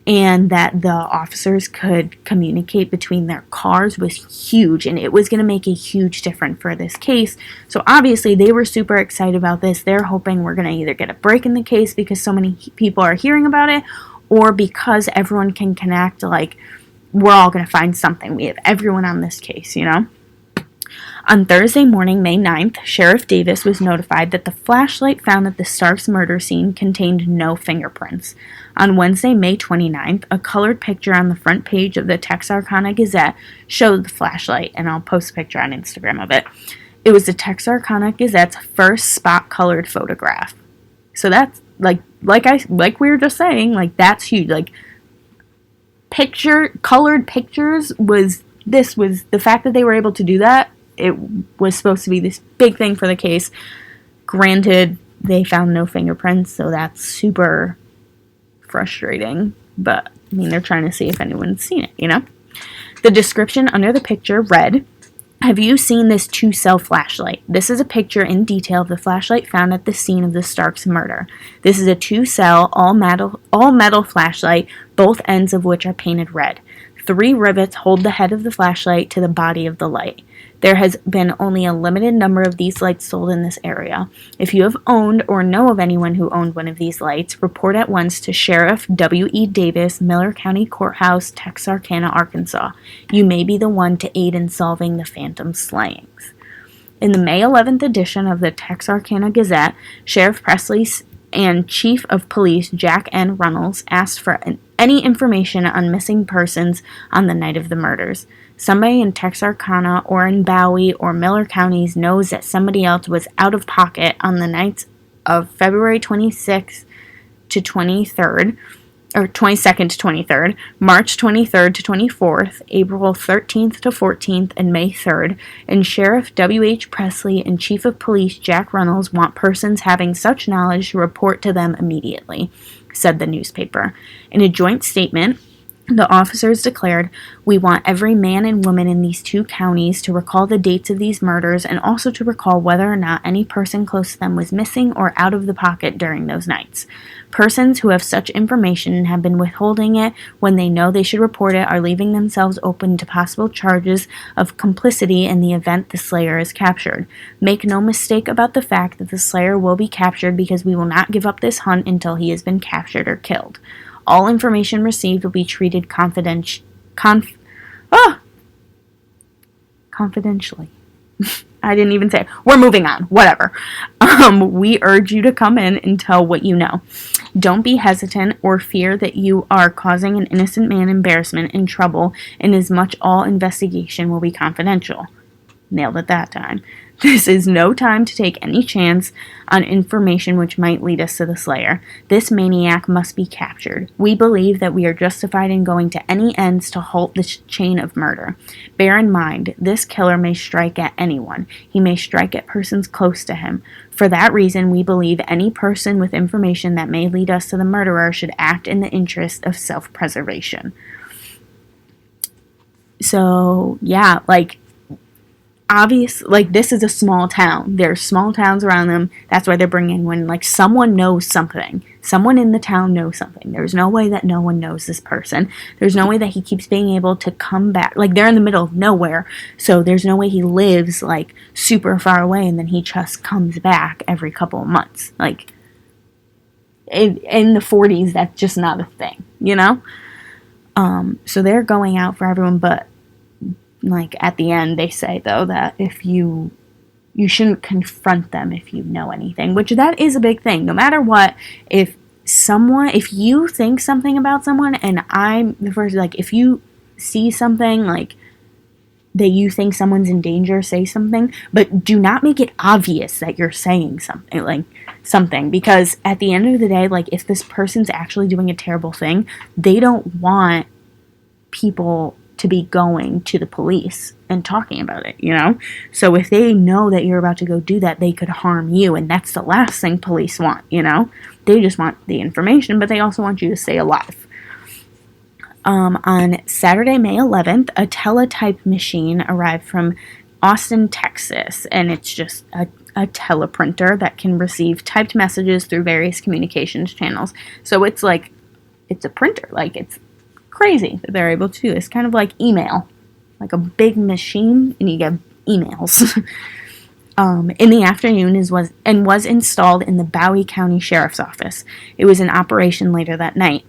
and that the officers could communicate between their cars was huge, and it was going to make a huge difference for this case. So obviously they were super excited about this. They're hoping we're going to either get a break in the case because so many people are hearing about it, or because everyone can connect, like, we're all going to find something. We have everyone on this case, you know? On Thursday morning, May 9th, Sheriff Davis was notified that the flashlight found at the Starks murder scene contained no fingerprints. On Wednesday, May 29th, a colored picture on the front page of the Texarkana Gazette showed the flashlight, and I'll post a picture on Instagram of it. It was the Texarkana Gazette's first spot-colored photograph. So that's, like we were just saying, like, that's huge. Like, colored pictures was the fact that they were able to do that. It was supposed to be this big thing for the case. Granted, they found no fingerprints, so that's super frustrating. But, I mean, they're trying to see if anyone's seen it, you know? The description under the picture read, "Have you seen this 2-cell flashlight? This is a picture in detail of the flashlight found at the scene of the Starks murder. This is a 2-cell, all-metal flashlight, both ends of which are painted red. 3 rivets hold the head of the flashlight to the body of the light. There has been only a limited number of these lights sold in this area. If you have owned or know of anyone who owned one of these lights, report at once to Sheriff W.E. Davis, Miller County Courthouse, Texarkana, Arkansas. You may be the one to aid in solving the phantom slayings." In the May 11th edition of the Texarkana Gazette, Sheriff Presley and Chief of Police Jack N. Runnels asked for any information on missing persons on the night of the murders. Somebody in Texarkana or in Bowie or Miller counties knows that somebody else was out of pocket on the nights of February 26th to 23rd, or 22nd to 23rd, March 23rd to 24th, April 13th to 14th, and May 3rd, and Sheriff W.H. Presley and Chief of Police Jack Runnels want persons having such knowledge to report to them immediately, said the newspaper. In a joint statement, the officers declared, "We want every man and woman in these 2 counties to recall the dates of these murders and also to recall whether or not any person close to them was missing or out of the pocket during those nights. Persons who have such information and have been withholding it when they know they should report it are leaving themselves open to possible charges of complicity in the event the slayer is captured. Make no mistake about the fact that the slayer will be captured because we will not give up this hunt until he has been captured or killed. All information received will be treated confidentially. I didn't even say it. We're moving on. Whatever. We urge you to come in and tell what you know. Don't be hesitant or fear that you are causing an innocent man embarrassment and trouble, inasmuch all investigation will be confidential." Nailed it that time. "This is no time to take any chance on information which might lead us to the slayer. This maniac must be captured. We believe that we are justified in going to any ends to halt this chain of murder. Bear in mind, this killer may strike at anyone. He may strike at persons close to him. For that reason, we believe any person with information that may lead us to the murderer should act in the interest of self-preservation." So, yeah, like, obvious, like, this is a small town. There's small towns around them. That's why they're bringing when, like, someone knows something. Someone in the town knows something. There's no way that no one knows this person. There's no way that he keeps being able to come back. Like, they're in the middle of nowhere, so there's no way he lives, like, super far away and then he just comes back every couple of months. Like, in the 40s, that's just not a thing, you know? So they're going out for everyone, but like, at the end, they say, though, that if you shouldn't confront them if you know anything, which that is a big thing. No matter what, if you think something about someone, and I'm the first, like, if you see something, like, that you think someone's in danger, say something, but do not make it obvious that you're saying something, because at the end of the day, like, if this person's actually doing a terrible thing, they don't want people to be going to the police and talking about it, you know? So if they know that you're about to go do that, they could harm you, and that's the last thing police want, you know? They just want the information, but they also want you to stay alive. On Saturday, May 11th, a teletype machine arrived from Austin, Texas, and it's just a teleprinter that can receive typed messages through various communications channels. So it's like it's a printer. Like, it's crazy that they're able to do this. Kind of like email, like a big machine, and you get emails. In the afternoon was installed in the Bowie County Sheriff's Office. It was in operation later that night.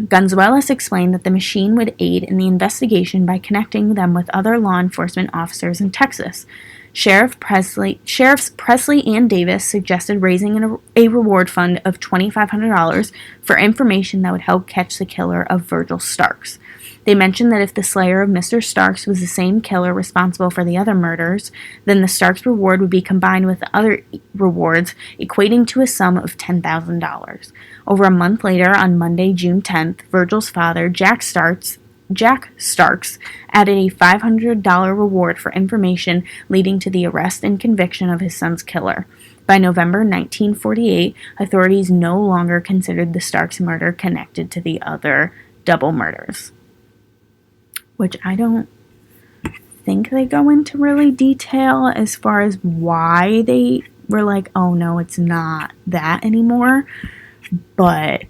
Gonzalez explained that the machine would aid in the investigation by connecting them with other law enforcement officers in Texas. Sheriffs Presley and Davis suggested raising a reward fund of $2,500 for information that would help catch the killer of Virgil Starks. They mentioned that if the slayer of Mr. Starks was the same killer responsible for the other murders, then the Starks reward would be combined with the other rewards, equating to a sum of $10,000. Over a month later, on Monday, June 10th, Virgil's father, Jack Starks, added a $500 reward for information leading to the arrest and conviction of his son's killer. By November 1948, authorities no longer considered the Starks murder connected to the other double murders. Which I don't think they go into really detail as far as why they were like, oh no, it's not that anymore. But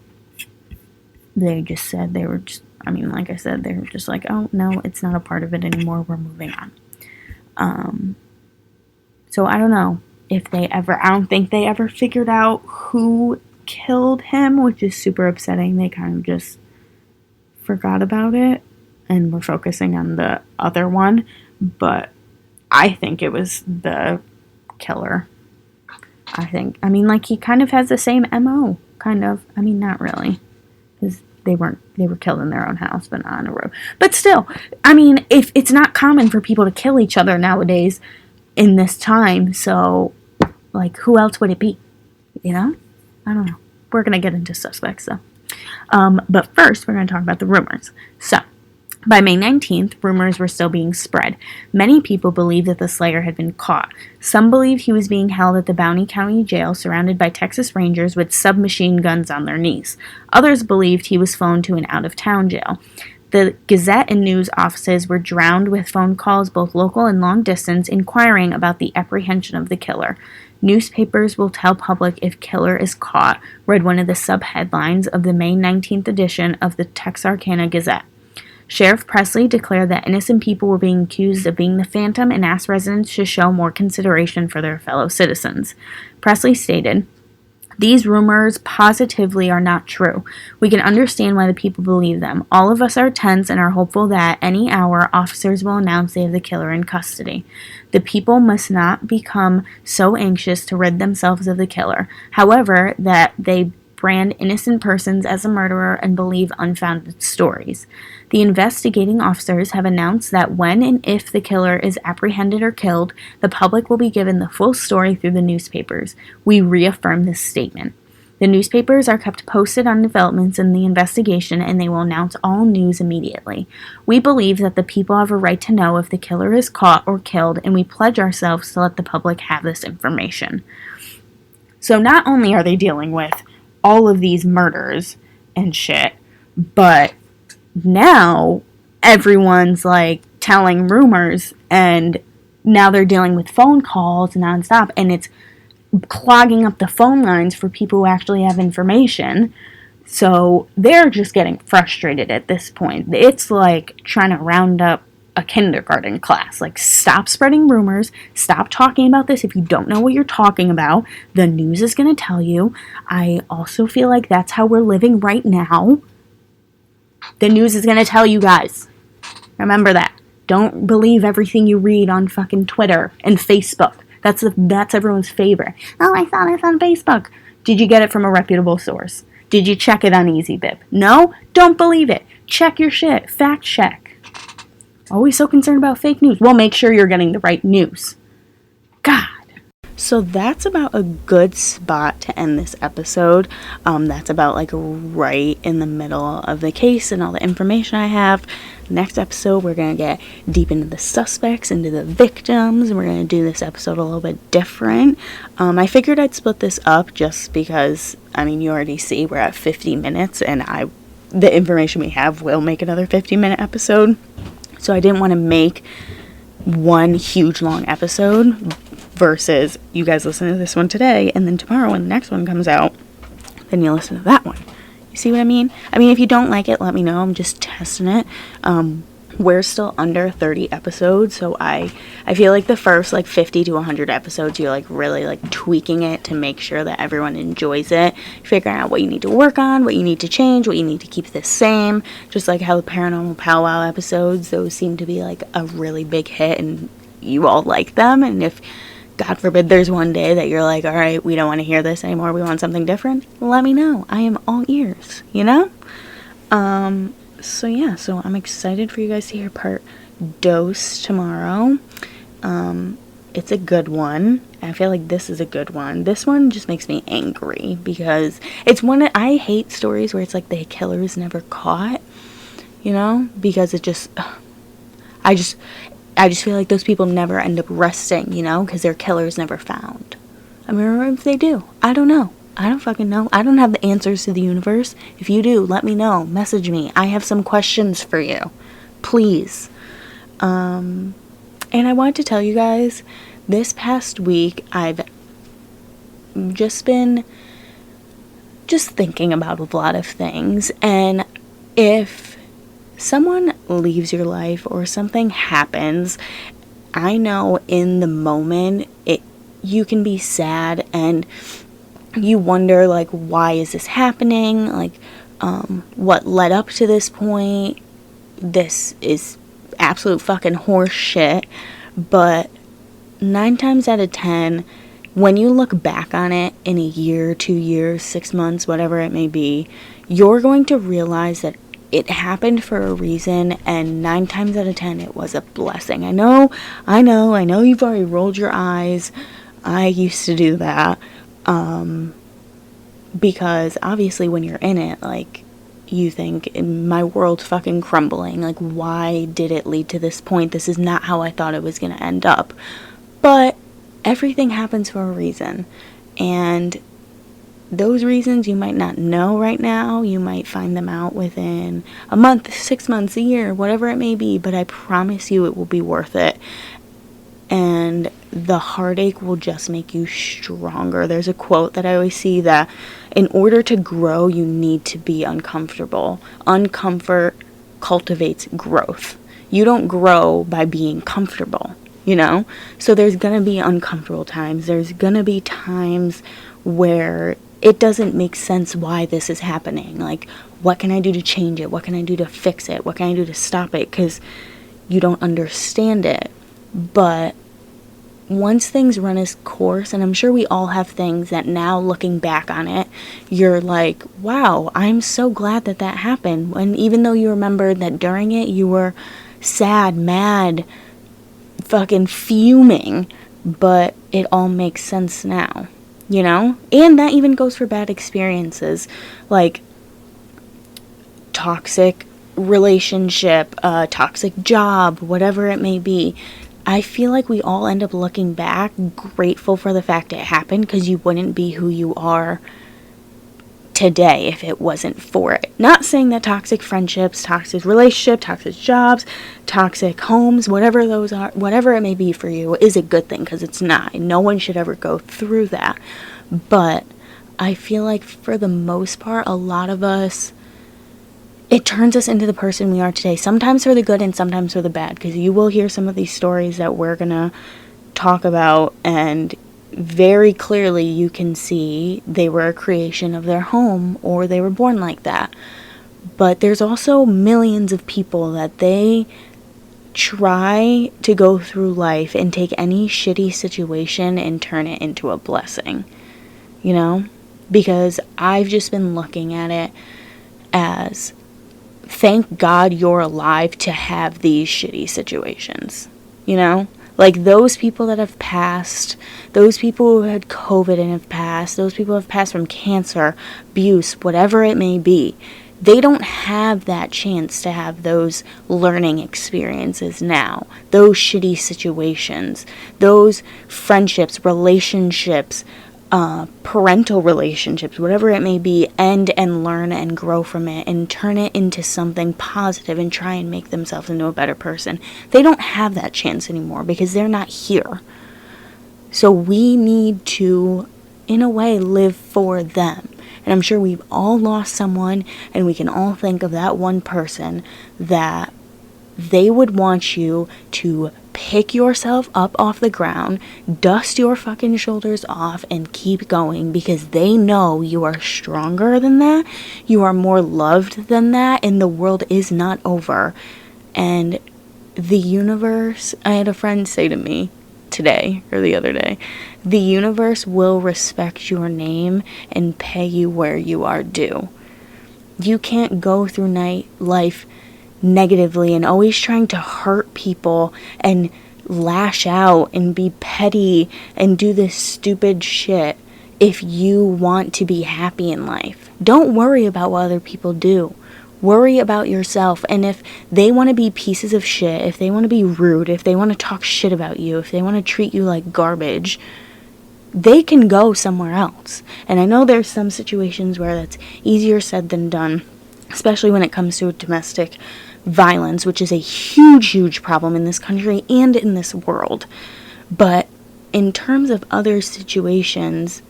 they just said they were just, like I said, they were just like, oh no, it's not a part of it anymore. We're moving on. So I don't know if I don't think they ever figured out who killed him, which is super upsetting. They kind of just forgot about it. And we're focusing on the other one. But I think it was the killer. He kind of has the same MO. Kind of. Not really. Because they were killed in their own house, but not on a road. But still, if it's not common for people to kill each other nowadays in this time, so, who else would it be? I don't know. We're going to get into suspects, though. But first, we're going to talk about the rumors. So, by May 19th, rumors were still being spread. Many people believed that the slayer had been caught. Some believed he was being held at the Bowie County Jail surrounded by Texas Rangers with submachine guns on their knees. Others believed he was flown to an out-of-town jail. The Gazette and news offices were drowned with phone calls, both local and long distance, inquiring about the apprehension of the killer. Newspapers will tell public if killer is caught, read one of the sub-headlines of the May 19th edition of the Texarkana Gazette. Sheriff Presley declared that innocent people were being accused of being the Phantom and asked residents to show more consideration for their fellow citizens. Presley stated, "These rumors positively are not true. We can understand why the people believe them. All of us are tense and are hopeful that any hour officers will announce they have the killer in custody. The people must not become so anxious to rid themselves of the killer. However, that they brand innocent persons as a murderer and believe unfounded stories. The investigating officers have announced that when and if the killer is apprehended or killed, the public will be given the full story through the newspapers. We reaffirm this statement. The newspapers are kept posted on developments in the investigation, and they will announce all news immediately. We believe that the people have a right to know if the killer is caught or killed, and we pledge ourselves to let the public have this information." So not only are they dealing with all of these murders and shit, but now everyone's telling rumors, and now they're dealing with phone calls nonstop, and it's clogging up the phone lines for people who actually have information. So they're just getting frustrated at this point. It's like trying to round up a kindergarten class. Stop spreading rumors. Stop talking about this if you don't know what you're talking about. The news is going to tell you. I also feel like that's how we're living right now. The news is going to tell you guys. Remember that. Don't believe everything you read on fucking Twitter and Facebook. That's everyone's favorite. Oh, I saw this on Facebook. Did you get it from a reputable source? Did you check it on EasyBib? No? Don't believe it. Check your shit. Fact check. Always so concerned about fake news. Well, make sure you're getting the right news. God. So that's about a good spot to end this episode. That's about right in the middle of the case and all the information I have. Next episode, we're going to get deep into the suspects, into the victims, and we're going to do this episode a little bit different. I figured I'd split this up just because, you already see we're at 50 minutes, and the information we have will make another 50-minute episode. So I didn't want to make one huge long episode versus you guys listen to this one today, and then tomorrow when the next one comes out, then you listen to that one. You see what I mean? I mean, if you don't like it, let me know. I'm just testing it. We're still under 30 episodes, so I feel like the first, like, 50 to 100 episodes, you're, like, really, like, tweaking it to make sure that everyone enjoys it, figuring out what you need to work on, what you need to change, what you need to keep the same, just like how the Paranormal Powwow episodes, those seem to be, like, a really big hit, and you all like them, and if, God forbid, there's one day that you're like, all right, we don't want to hear this anymore, we want something different, let me know. I am all ears, you know? So yeah, so I'm excited for you guys to hear part dose tomorrow. It's a good one. I feel like this is a good one. This one just makes me angry because it's one I hate stories where it's like the killer is never caught, you know, because it just, I just feel like those people never end up resting, you know, because their killer is never found. I mean, if they do, I don't know. I don't fucking know. I don't have the answers to the universe. If you do, let me know. Message me. I have some questions for you. Please. And I wanted to tell you guys, this past week, I've just been thinking about a lot of things. And if someone leaves your life or something happens, I know in the moment, you can be sad and you wonder, like, why is this happening? Like, what led up to this point? This is absolute fucking horse shit. But 9 times out of 10, when you look back on it in a year, 2 years, 6 months, whatever it may be, you're going to realize that it happened for a reason, and 9 times out of 10, it was a blessing. I know you've already rolled your eyes. I used to do that. Because obviously when you're in it, like, you think, my world's fucking crumbling, like, why did it lead to this point? This is not how I thought it was going to end up. But everything happens for a reason, and those reasons you might not know right now. You might find them out within a month, 6 months, a year, whatever it may be, but I promise you it will be worth it. And the heartache will just make you stronger. There's a quote that I always see that in order to grow, you need to be uncomfortable. Uncomfort cultivates growth. You don't grow by being comfortable, you know? So there's going to be uncomfortable times. There's going to be times where it doesn't make sense why this is happening. Like, what can I do to change it? What can I do to fix it? What can I do to stop it? Because you don't understand it. But once things run its course, and I'm sure we all have things that now looking back on it, you're like, wow, I'm so glad that happened. And even though you remember that during it, you were sad, mad, fucking fuming, but it all makes sense now, you know? And that even goes for bad experiences, like toxic relationship, toxic job, whatever it may be. I feel like we all end up looking back grateful for the fact it happened, because you wouldn't be who you are today if it wasn't for it. Not saying that toxic friendships, toxic relationships, toxic jobs, toxic homes, whatever those are, whatever it may be for you, is a good thing, because it's not. No one should ever go through that. But I feel like for the most part, a lot of us, it turns us into the person we are today. Sometimes for the good and sometimes for the bad. Because you will hear some of these stories that we're going to talk about, and very clearly you can see they were a creation of their home, or they were born like that. But there's also millions of people that they try to go through life and take any shitty situation and turn it into a blessing. You know? Because I've just been looking at it as, thank God you're alive to have these shitty situations, you know? Like, those people that have passed, those people who had COVID and have passed, those people who have passed from cancer, abuse, whatever it may be, they don't have that chance to have those learning experiences now. Those shitty situations, those friendships, relationships, parental relationships, whatever it may be, end and learn and grow from it and turn it into something positive and try and make themselves into a better person. They don't have that chance anymore because they're not here. So we need to, in a way, live for them. And I'm sure we've all lost someone, and we can all think of that one person that they would want you to pick yourself up off the ground, dust your fucking shoulders off, and keep going, because they know you are stronger than that, you are more loved than that, and the world is not over. And the universe, I had a friend say to me today, or the other day, the universe will respect your name and pay you where you are due. You can't go through life negatively and always trying to hurt people and lash out and be petty and do this stupid shit if you want to be happy in life. Don't worry about what other people do. Worry about yourself. And if they want to be pieces of shit, if they want to be rude, if they want to talk shit about you, if they want to treat you like garbage, they can go somewhere else. And I know there's some situations where that's easier said than done, especially when it comes to domestic violence, which is a huge problem in this country and in this world. But in terms of other situations,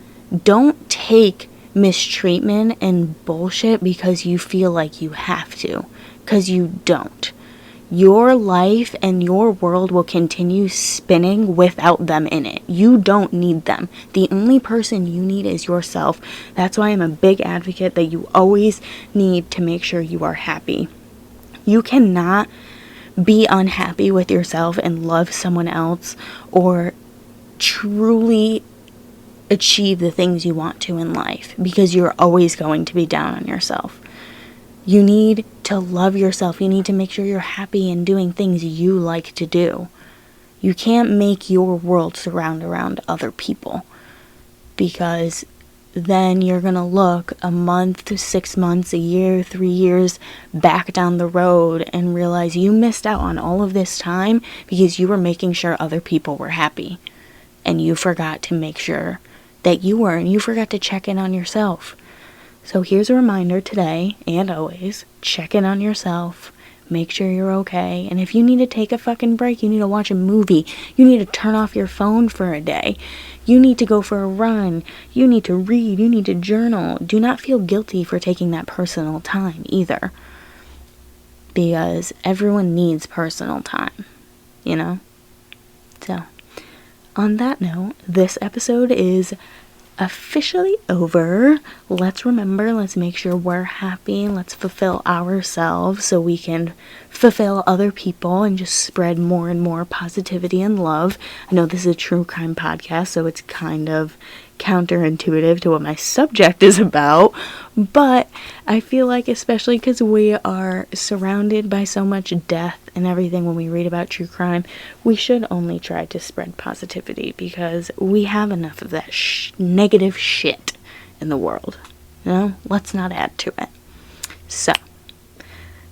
don't take mistreatment and bullshit because you feel like you have to, because you don't. Your life and your world will continue spinning without them in it. You don't need them. The only person you need is yourself. That's why I'm a big advocate that you always need to make sure you are happy. You cannot be unhappy with yourself and love someone else or truly achieve the things you want to in life, because you're always going to be down on yourself. You need to love yourself. You need to make sure you're happy and doing things you like to do. You can't make your world surround around other people, because then you're going to look a month, 6 months, a year, 3 years back down the road and realize you missed out on all of this time because you were making sure other people were happy. And you forgot to make sure that you were, and you forgot to check in on yourself. So here's a reminder today and always, check in on yourself. Make sure you're okay. And if you need to take a fucking break, you need to watch a movie, you need to turn off your phone for a day, you need to go for a run, you need to read, you need to journal. Do not feel guilty for taking that personal time either, because everyone needs personal time, you know? So, on that note, this episode is officially over. Let's make sure we're happy. Let's fulfill ourselves so we can fulfill other people and just spread more and more positivity and love. I know this is a true crime podcast, so it's kind of counterintuitive to what my subject is about, but I feel like, especially because we are surrounded by so much death and everything when we read about true crime, we should only try to spread positivity, because we have enough of that negative shit in the world. You know, let's not add to it. So,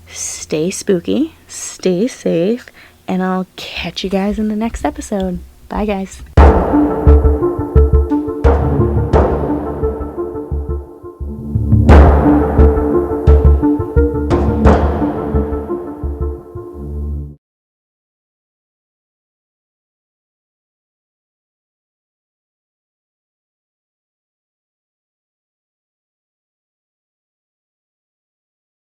stay spooky, stay safe, and I'll catch you guys in the next episode. Bye, guys.